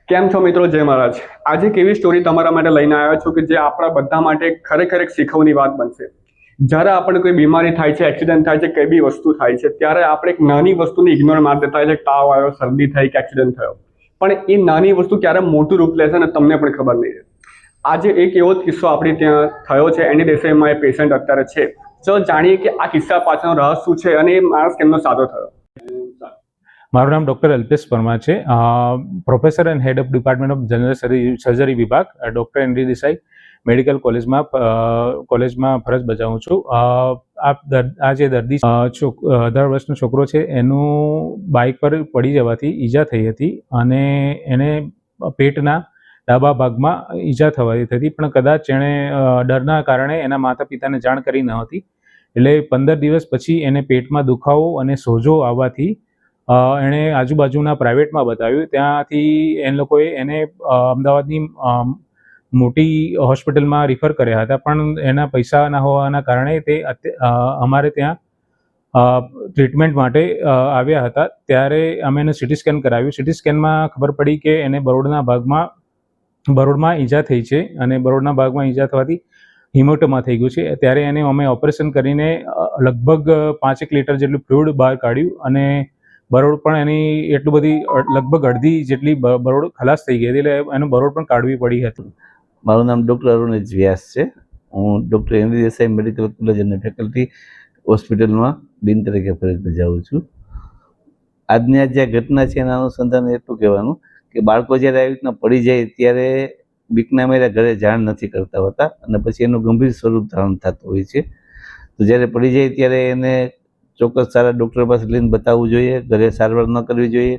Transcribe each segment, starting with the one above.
કેમ છો મિત્રો? જય મહારાજ। આજે એક એવી સ્ટોરી તમારા માટે લઈને આવ્યો છું કે જે આપણા બધા માટે ખરેખર એક શીખવની વાત બનશે। જ્યારે આપણે કોઈ બીમારી થાય છે, એક્સિડન્ટ થાય છે, કઈ બી વસ્તુ થાય છે, ત્યારે આપણે એક નાની વસ્તુને ઇગ્નોર મારી દેતા હોય છે। તાવ આવ્યો, શરદી થઈ કે એક્સિડન્ટ થયો, પણ એ નાની વસ્તુ ક્યારે મોટું રૂપ લે છે ને તમને પણ ખબર નહીં છે। આજે એક એવો જ કિસ્સો આપણી ત્યાં થયો છે। એની દેસાઈમાં એ પેશન્ટ અત્યારે છે। ચલો જાણીએ કે આ કિસ્સા પાછળનો રહસ્ય શું છે અને એ માણસ કેમનો સાજો થયો। મારું નામ ડૉક્ટર અલ્પેશ પરમાર છે, professor and head of department of general surgery વિભાગ, ડૉક્ટર એનડી દેસાઈ મેડિકલ કોલેજમાં ફરજ બજાવું છું। આ જે દર્દી 18 વર્ષનો છોકરો છે, એનું બાઇક પર પડી જવાથી ઈજા થઈ હતી અને એને પેટના ડાબા ભાગમાં ઈજા થવાથી હતી, પણ કદાચ એણે ડરના કારણે એના માતા પિતાને જાણ કરી ન હતી, એટલે 15 દિવસ પછી એને પેટમાં દુખાવો અને સોજો આવવાથી એણે આજુબાજુના પ્રાઇવેટમાં બતાવ્યું। ત્યાંથી એ લોકોએ એને અમદાવાદની મોટી હોસ્પિટલમાં રિફર કર્યા હતા, પણ એના પૈસા ના હોવાના કારણે તે અમારે ત્યાં ટ્રીટમેન્ટ માટે આવ્યા હતા। ત્યારે અમે એને સીટી સ્કેન કરાવ્યું। સીટી સ્કેનમાં ખબર પડી કે એને બરોડમાં ઈજા થઈ છે અને બરોડના ભાગમાં ઈજા થવાથી હિમોટોમા થઈ ગયું છે। ત્યારે એને અમે ઓપરેશન કરીને લગભગ 5 લીટર જેટલું ફ્લુઇડ બહાર કાઢ્યું અને બરોડ પણ એની એટલું બધી લગભગ અડધી જેટલી બરોડ ખલાસ થઈ ગઈ હતી, એટલે એનું બરોડ પણ કાઢવી પડી હતી। મારું નામ ડૉક્ટર અરુણેશ વ્યાસ છે। હું doctor N D Desai medical college અને ફેકલ્ટી હોસ્પિટલમાં ડીન તરીકે ફરજ બજાવું છું। આજની આ જે ઘટના છે એના અનુસંધાને એટલું કહેવાનું કે બાળકો જ્યારે આવી રીતના પડી જાય ત્યારે બીકના માર્યા ઘરે જાણ નથી કરતા હોતા અને પછી એનું ગંભીર સ્વરૂપ ધારણ થતું હોય છે। તો જ્યારે પડી જાય ત્યારે એને ચોક્કસ સારા ડૉક્ટર પાસે લઈને બતાવવું જોઈએ, ઘરે સારવાર ન કરવી જોઈએ,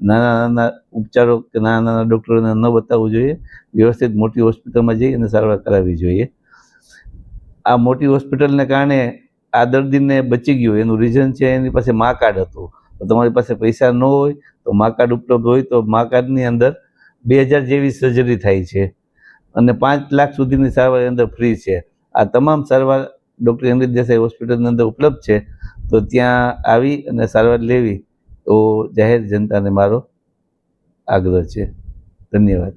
નાના ઉપચારો કે નાના ડૉક્ટરોને ન બતાવવું જોઈએ, વ્યવસ્થિત મોટી હોસ્પિટલમાં જઈ અને સારવાર કરાવવી જોઈએ। આ મોટી હોસ્પિટલને કારણે આ દર્દીને બચી ગયો એનું રીઝન છે એની પાસે મા કાર્ડ હતું। તો તમારી પાસે પૈસા ન હોય તો મા કાર્ડ ઉપલબ્ધ હોય તો મા કાર્ડની અંદર 2000 જેવી સર્જરી થાય છે અને 5 લાખ સુધીની સારવાર અંદર ફ્રી છે। આ તમામ સારવાર ડૉક્ટર એનડી દેસાઈ હોસ્પિટલની અંદર ઉપલબ્ધ છે, તો ત્યાં આવી અને સારવાર લેવી તો જાહેર જનતાને મારો આગ્રહ છે। ધન્યવાદ।